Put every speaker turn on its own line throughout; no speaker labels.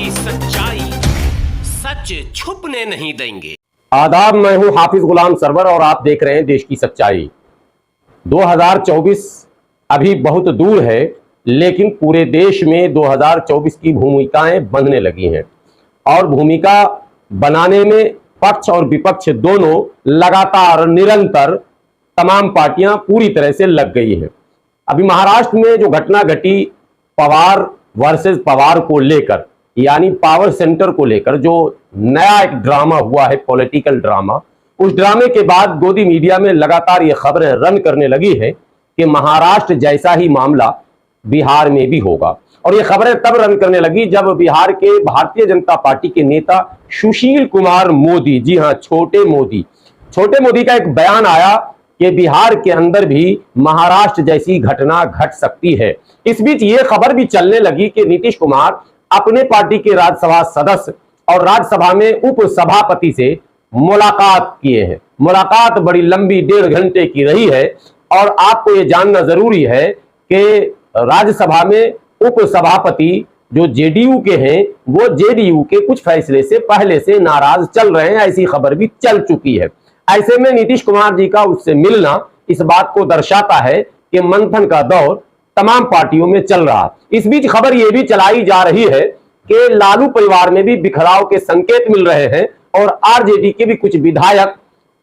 की सच्चाई सच छुपने नहीं देंगे।
आदाब, मैं हूं हाफिज गुलाम सरवर और आप देख रहे हैं देश की सच्चाई। 2024 अभी बहुत दूर है, लेकिन पूरे देश में 2024 की भूमिकाएं बनने लगी हैं और भूमिका बनाने में पक्ष और विपक्ष दोनों लगातार निरंतर तमाम पार्टियां पूरी तरह से लग गई हैं। अभी महाराष्ट्र में जो घटना घटी पवार वर्सेस पवार को लेकर, यानी पावर सेंटर को लेकर जो नया एक ड्रामा हुआ है, पॉलिटिकल ड्रामा, उस ड्रामे के बाद गोदी मीडिया में लगातार ये खबरें रन करने लगी है कि महाराष्ट्र जैसा ही मामला बिहार में भी होगा। और ये खबरें तब रन करने लगी जब बिहार के भारतीय जनता पार्टी के नेता सुशील कुमार मोदी, जी हां छोटे मोदी का एक बयान आया कि बिहार के अंदर भी महाराष्ट्र जैसी घटना घट सकती है। इस बीच ये खबर भी चलने लगी कि नीतीश कुमार अपने पार्टी के राज्यसभा सदस्य और राज्यसभा में उप सभापति से मुलाकात किए हैं। मुलाकात बड़ी लंबी 1.5 घंटे की रही है और आपको यह जानना जरूरी है कि राज्यसभा में उप सभापति जो जेडीयू के हैं, वो जेडीयू के कुछ फैसले से पहले से नाराज चल रहे हैं, ऐसी खबर भी चल चुकी है। ऐसे में नीतीश कुमार जी का उससे मिलना इस बात को दर्शाता है कि मंथन का दौर तमाम पार्टियों में चल रहा। इस बीच खबर यह भी चलाई जा रही है कि लालू परिवार में भी बिखराव के संकेत मिल रहे हैं और आरजेडी के भी कुछ विधायक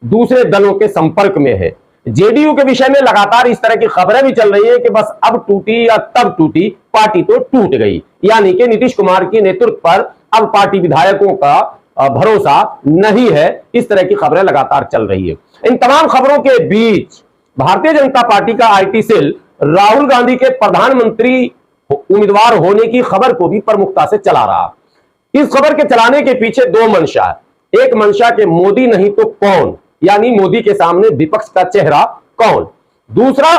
दूसरे दलों के संपर्क में है। जेडीयू के विषय में लगातार इस तरह की खबरें भी चल रही है कि बस अब टूटी या तब टूटी, पार्टी तो टूट गई, यानी कि नीतीश कुमार के नेतृत्व पर अब पार्टी विधायकों का भरोसा नहीं है। इस तरह की खबरें लगातार चल रही है। इन तमाम खबरों के बीच भारतीय जनता पार्टी का आईटी सेल राहुल गांधी के प्रधानमंत्री उम्मीदवार होने की खबर को भी प्रमुखता से चला रहा। इस खबर के चलाने के पीछे दो मंशा है। एक मंशा के मोदी नहीं तो कौन, यानी मोदी के सामने विपक्ष का चेहरा कौन। दूसरा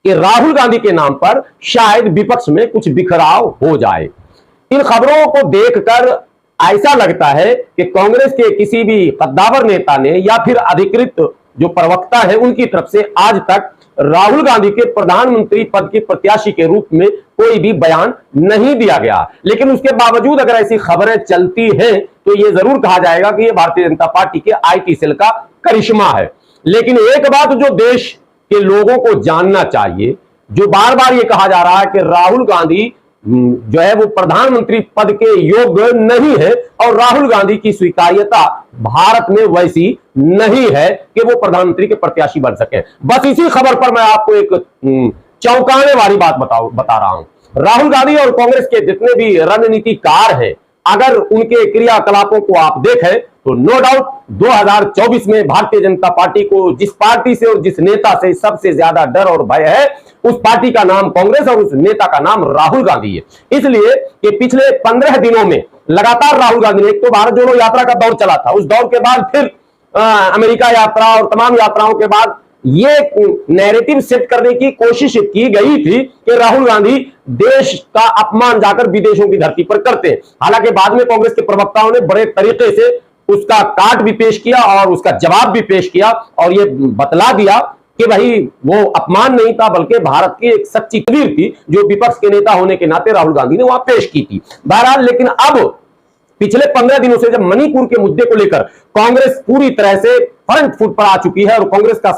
कि राहुल गांधी के नाम पर शायद विपक्ष में कुछ बिखराव हो जाए। इन खबरों को देखकर ऐसा लगता है कि कांग्रेस के किसी भी कद्दावर नेता ने या फिर अधिकृत जो प्रवक्ता है उनकी तरफ से आज तक राहुल गांधी के प्रधानमंत्री पद के प्रत्याशी के रूप में कोई भी बयान नहीं दिया गया। लेकिन उसके बावजूद अगर ऐसी खबरें चलती हैं तो यह जरूर कहा जाएगा कि यह भारतीय जनता पार्टी के आईटी सेल का करिश्मा है। लेकिन एक बात जो देश के लोगों को जानना चाहिए, जो बार बार यह कहा जा रहा है कि राहुल गांधी जो है वो प्रधानमंत्री पद के योग्य नहीं है और राहुल गांधी की स्वीकार्यता भारत में वैसी नहीं है कि वो प्रधानमंत्री के प्रत्याशी बन सके। बस इसी खबर पर मैं आपको एक चौंकाने वाली बात बता रहा हूं। राहुल गांधी और कांग्रेस के जितने भी रणनीतिकार हैं, अगर उनके क्रियाकलापों को आप देखें तो नो डाउट 2024 में भारतीय जनता पार्टी को जिस पार्टी से और जिस नेता से सबसे ज्यादा डर और भय है, उस पार्टी का नाम कांग्रेस और उस नेता का नाम राहुल गांधी है। इसलिए कि पिछले 15 दिनों में लगातार राहुल गांधी ने, एक तो भारत जोड़ो यात्रा का दौर चला था, उस दौर के बाद फिर अमेरिका यात्रा और तमाम यात्राओं के बाद ये नैरेटिव सेट करने की कोशिश की गई थी कि राहुल गांधी देश का अपमान जाकर विदेशों की धरती पर करते हैं। हालांकि बाद में कांग्रेस के प्रवक्ताओं ने बड़े तरीके से उसका काट भी पेश किया और उसका जवाब भी पेश किया और ये बतला दिया कि भाई वो अपमान नहीं था, बल्कि भारत की एक सच्ची तस्वीर थी जो विपक्ष के नेता होने के नाते राहुल गांधी ने वहां पेश की थी। बहरहाल, लेकिन अब पिछले 15 दिनों से जब मणिपुर के मुद्दे को लेकर कांग्रेस पूरी तरह से फ्रंट फुट पर आ चुकी है और कांग्रेस का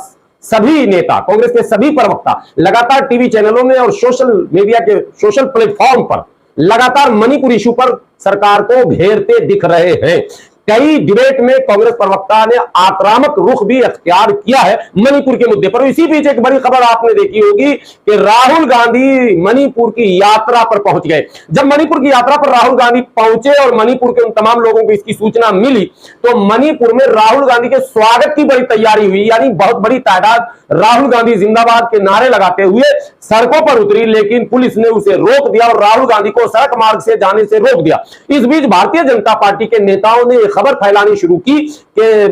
सभी नेता, कांग्रेस के सभी प्रवक्ता लगातार टीवी चैनलों में और सोशल मीडिया के सोशल प्लेटफॉर्म पर लगातार मणिपुर इशू पर सरकार को घेरते दिख रहे हैं। कई डिबेट में कांग्रेस प्रवक्ता ने आक्रामक रुख भी अख्तियार किया है मणिपुर के मुद्दे पर। इसी बीच एक बड़ी खबर आपने देखी होगी कि राहुल गांधी मणिपुर की यात्रा पर पहुंच गए। जब मणिपुर की यात्रा पर राहुल गांधी पहुंचे और मणिपुर के उन तमाम लोगों को इसकी सूचना मिली तो मणिपुर में राहुल गांधी के स्वागत की बड़ी तैयारी हुई, यानी बहुत बड़ी तादाद राहुल गांधी जिंदाबाद के नारे लगाते हुए सड़कों पर उतरी, लेकिन पुलिस ने उसे रोक दिया और राहुल गांधी को सड़क मार्ग से जाने से रोक दिया। इस बीच भारतीय जनता पार्टी के नेताओं ने खबर फैलानी शुरू की कि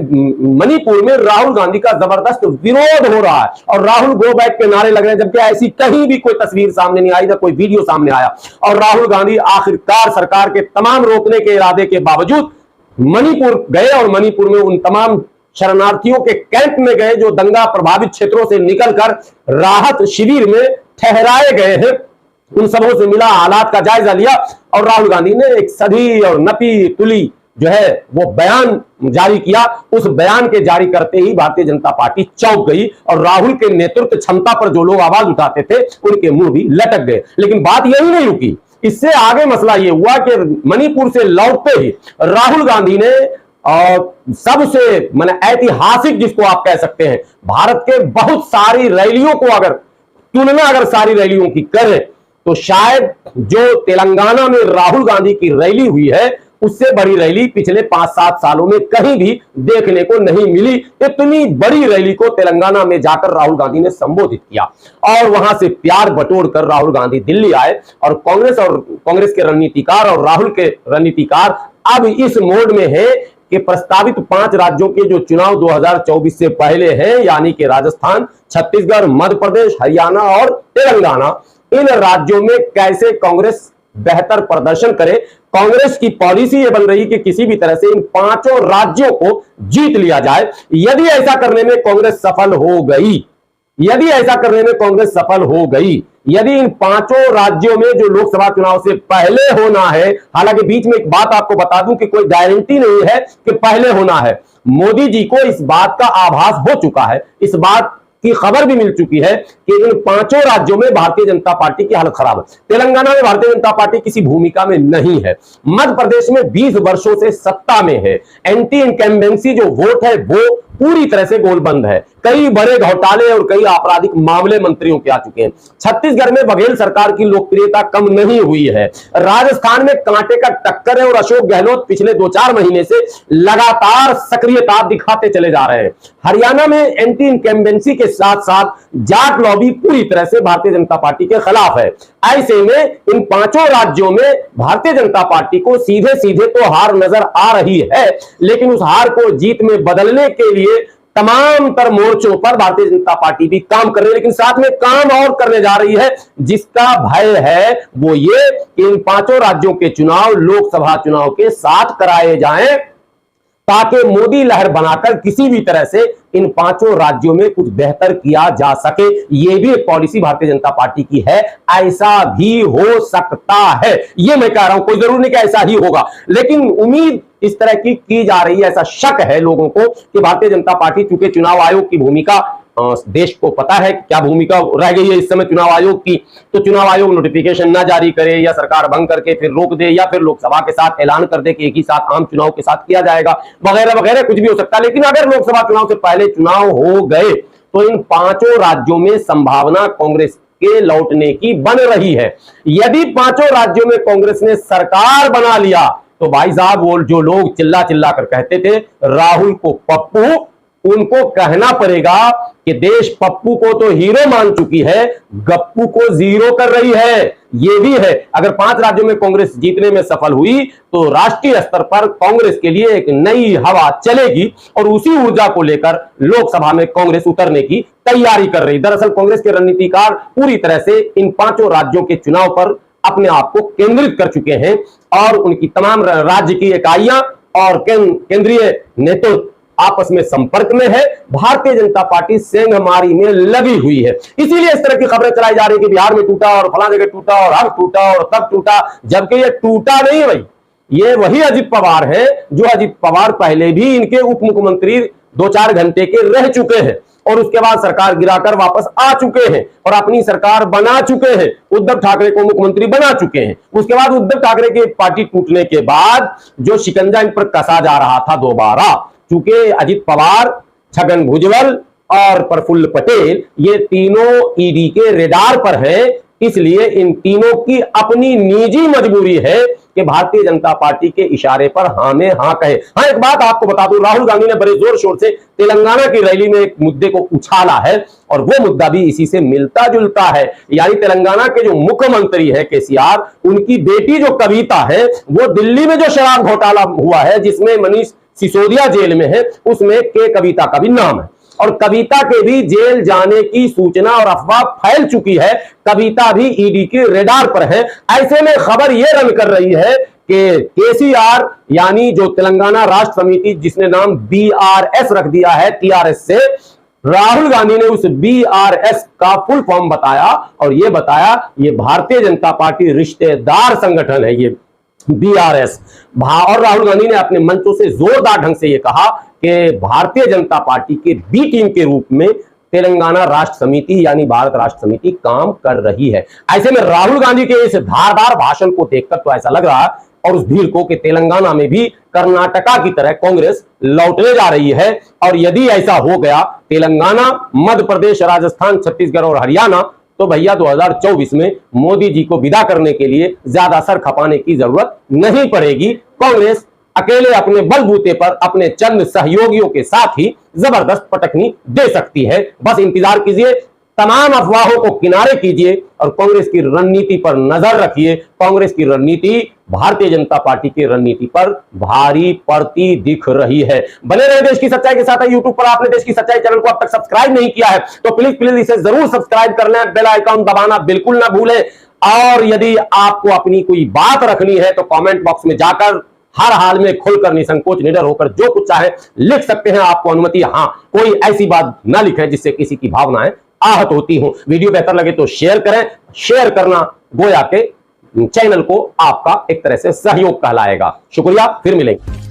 मणिपुर में राहुल गांधी का जबरदस्त विरोध हो रहा है और राहुल गो बैक के नारे लग रहे हैं, जबकि ऐसी कहीं भी कोई तस्वीर सामने नहीं आई, ना कोई वीडियो सामने आया। और राहुल गांधी आखिरकार सरकार के तमाम रोकने के इरादे के बावजूद मणिपुर गए और मणिपुर में उन तमाम शरणार्थियों के कैंप में गए जो दंगा प्रभावित क्षेत्रों से निकलकर राहत शिविर में ठहराए गए हैं। उन सबों से मिला, हालात का जायजा लिया और राहुल गांधी ने एक सधी और नपी तुली जो है वो बयान जारी किया। उस बयान के जारी करते ही भारतीय जनता पार्टी चौंक गई और राहुल के नेतृत्व क्षमता पर जो लोग आवाज उठाते थे उनके मुंह भी लटक गए। लेकिन बात यही नहीं रुकी, इससे आगे मसला यह हुआ कि मणिपुर से लौटते ही राहुल गांधी ने सबसे माने ऐतिहासिक जिसको आप कह सकते हैं, भारत के बहुत सारी रैलियों को अगर तुलना अगर सारी रैलियों की करें तो शायद जो तेलंगाना में राहुल गांधी की रैली हुई है उससे बड़ी रैली पिछले 5-7 सालों में कहीं भी देखने को नहीं मिली। इतनी बड़ी रैली को तेलंगाना में जाकर राहुल गांधी ने संबोधित किया और वहां से प्यार बटोर कर राहुल गांधी दिल्ली आए और कांग्रेस के रणनीतिकार और राहुल के रणनीतिकार अब इस मोड में है कि प्रस्तावित 5 राज्यों के जो चुनाव 2024 से पहले हैं, यानी कि राजस्थान, छत्तीसगढ़, मध्य प्रदेश, हरियाणा और तेलंगाना, इन राज्यों में कैसे कांग्रेस बेहतर प्रदर्शन करे। कांग्रेस की पॉलिसी यह बन रही कि किसी भी तरह से इन 5 राज्यों को जीत लिया जाए। यदि ऐसा करने में कांग्रेस सफल हो गई, यदि इन 5 राज्यों में जो लोकसभा चुनाव से पहले होना है, हालांकि बीच में एक बात आपको बता दूं कि कोई गारंटी नहीं है कि पहले होना है। मोदी जी को इस बात का आभास हो चुका है, इस बात की खबर भी मिल चुकी है कि इन 5 राज्यों में भारतीय जनता पार्टी की हालत खराब है। तेलंगाना में भारतीय जनता पार्टी किसी भूमिका में नहीं है। मध्य प्रदेश में 20 वर्षों से सत्ता में है। एंटी इनकम्बेंसी जो वोट है वो पूरी तरह से गोलबंद है। कई बड़े घोटाले और कई आपराधिक मामले मंत्रियों के आ चुके हैं। छत्तीसगढ़ में बघेल सरकार की लोकप्रियता कम नहीं हुई है। राजस्थान में कांटे का टक्कर है और अशोक गहलोत पिछले 2-4 महीने से लगातार सक्रियता दिखाते चले जा रहे हैं। हरियाणा में एंटी इनकम्बेंसी के साथ साथ जाट लॉबी पूरी तरह से भारतीय जनता पार्टी के खिलाफ है। ऐसे में इन 5 राज्यों में भारतीय जनता पार्टी को सीधे सीधे तो हार नजर आ रही है, लेकिन उस हार को जीत में बदलने के लिए तमाम तर मोर्चों पर भारतीय जनता पार्टी भी काम कर रही है। लेकिन साथ में काम और करने जा रही है, जिसका भय है वो ये कि इन 5 राज्यों के चुनाव लोकसभा चुनाव के साथ कराए जाएं ताकि मोदी लहर बनाकर किसी भी तरह से इन 5 राज्यों में कुछ बेहतर किया जा सके। यह भी एक पॉलिसी भारतीय जनता पार्टी की है। ऐसा भी हो सकता है, यह मैं कह रहा हूं, कोई जरूर नहीं कि ऐसा ही होगा, लेकिन उम्मीद इस तरह की जा रही है। ऐसा शक है लोगों को कि भारतीय जनता पार्टी, चूंकि चुनाव आयोग की भूमिका देश को पता है क्या भूमिका रह गई है इस समय चुनाव आयोग की, तो चुनाव आयोग नोटिफिकेशन ना जारी करे या सरकार भंग करके फिर रोक दे या फिर लोकसभा के साथ ऐलान कर दे कि एक ही साथ आम चुनाव के साथ किया जाएगा, वगैरह वगैरह कुछ भी हो सकता है। लेकिन अगर लोकसभा चुनाव से पहले चुनाव हो गए तो इन 5 राज्यों में संभावना कांग्रेस के लौटने की बन रही है। यदि 5 राज्यों में कांग्रेस ने सरकार बना लिया तो भाई साहब वो जो लोग चिल्ला चिल्ला कर कहते थे राहुल को पप्पू, उनको कहना पड़ेगा कि देश पप्पू को तो हीरो मान चुकी है, गप्पू को जीरो कर रही है। यह भी है, अगर 5 राज्यों में कांग्रेस जीतने में सफल हुई तो राष्ट्रीय स्तर पर कांग्रेस के लिए एक नई हवा चलेगी और उसी ऊर्जा को लेकर लोकसभा में कांग्रेस उतरने की तैयारी कर रही। दरअसल कांग्रेस के रणनीतिकार पूरी तरह से इन 5 राज्यों के चुनाव पर अपने आप को केंद्रित कर चुके हैं और उनकी तमाम राज्य की इकाइयां और केंद्रीय नेतृत्व आपस में संपर्क में है। भारतीय जनता पार्टी सेंधमारी में लगी हुई है। इसीलिए इस तरह की खबरें चलाई जा रही कि बिहार में टूटा और फला जगह टूटा और अब टूटा और तब टूटा, जबकि ये टूटा नहीं है भाई। ये वही अजित पवार है जो अजित पवार पहले भी इनके उप मुख्यमंत्री 2-4 घंटे के रह चुके हैं और उसके बाद सरकार गिराकर वापस आ चुके हैं और अपनी सरकार बना चुके हैं। उद्धव ठाकरे को मुख्यमंत्री बना चुके हैं। उसके बाद उद्धव ठाकरे की पार्टी टूटने के बाद जो शिकंजा इन पर कसा जा रहा था दोबारा, चूंकि अजित पवार, छगन भुजबल और प्रफुल्ल पटेल ये तीनों ईडी के रेडार पर हैं, इसलिए इन तीनों की अपनी निजी मजबूरी है कि भारतीय जनता पार्टी के इशारे पर हाँ में हाँ कहे। हाँ, एक बात आपको बता दूं, राहुल गांधी ने बड़े जोर शोर से तेलंगाना की रैली में एक मुद्दे को उछाला है और वो मुद्दा भी इसी से मिलता जुलता है। यानी तेलंगाना के जो मुख्यमंत्री है केसीआर, उनकी बेटी जो कविता है वो दिल्ली में जो शराब घोटाला हुआ है जिसमें मनीष सिसोदिया जेल में है, उसमें के कविता का भी नाम है और कविता के भी जेल जाने की सूचना और अफवाह फैल चुकी है। कविता भी ईडी के रेडार पर है। ऐसे में खबर यह रन कर रही है कि केसीआर यानी जो तेलंगाना राष्ट्र समिति, जिसने नाम बीआरएस रख दिया है टीआरएस से, राहुल गांधी ने उस बीआरएस का फुल फॉर्म बताया और यह बताया ये भारतीय जनता पार्टी रिश्तेदार संगठन है। ये बीआरएस। और राहुल गांधी ने अपने मंचों से जोरदार ढंग से यह कहा कि भारतीय जनता पार्टी के बी टीम के रूप में तेलंगाना राष्ट्र समिति यानी भारत राष्ट्र समिति काम कर रही है। ऐसे में राहुल गांधी के इस धारदार भाषण को देखकर तो ऐसा लग रहा है और उस भीड़ को कि तेलंगाना में भी कर्नाटका की तरह कांग्रेस लौटने जा रही है। और यदि ऐसा हो गया, तेलंगाना, मध्य प्रदेश, राजस्थान, छत्तीसगढ़ और हरियाणा, तो भैया 2024 में मोदी जी को विदा करने के लिए ज्यादा सर खपाने की जरूरत नहीं पड़ेगी। कांग्रेस अकेले अपने बलबूते पर अपने चंद सहयोगियों के साथ ही जबरदस्त पटकनी दे सकती है। बस इंतजार कीजिए, तमाम अफवाहों को किनारे कीजिए और कांग्रेस की रणनीति पर नजर रखिए। कांग्रेस की रणनीति भारतीय जनता पार्टी की रणनीति पर भारी पड़ती दिख रही है। बने रहे देश की सच्चाई के साथ। यूट्यूब पर आपने देश की सच्चाई चैनल को अब तक सब्सक्राइब नहीं किया है तो प्लीज इसे जरूर सब्सक्राइब कर लें, बेल आइकन दबाना बिल्कुल ना भूलें। और यदि आपको अपनी कोई बात रखनी है तो कमेंट बॉक्स में जाकर हर हाल में खुलकर, निसंकोच, निडर होकर जो कुछ चाहे लिख सकते हैं, आपको अनुमति। हाँ, कोई ऐसी बात ना लिखें जिससे किसी की भावनाएं आहत होती हूं। वीडियो बेहतर लगे तो शेयर करें। शेयर करना गोया के चैनल को आपका एक तरह से सहयोग कहलाएगा। शुक्रिया, फिर मिलेंगे।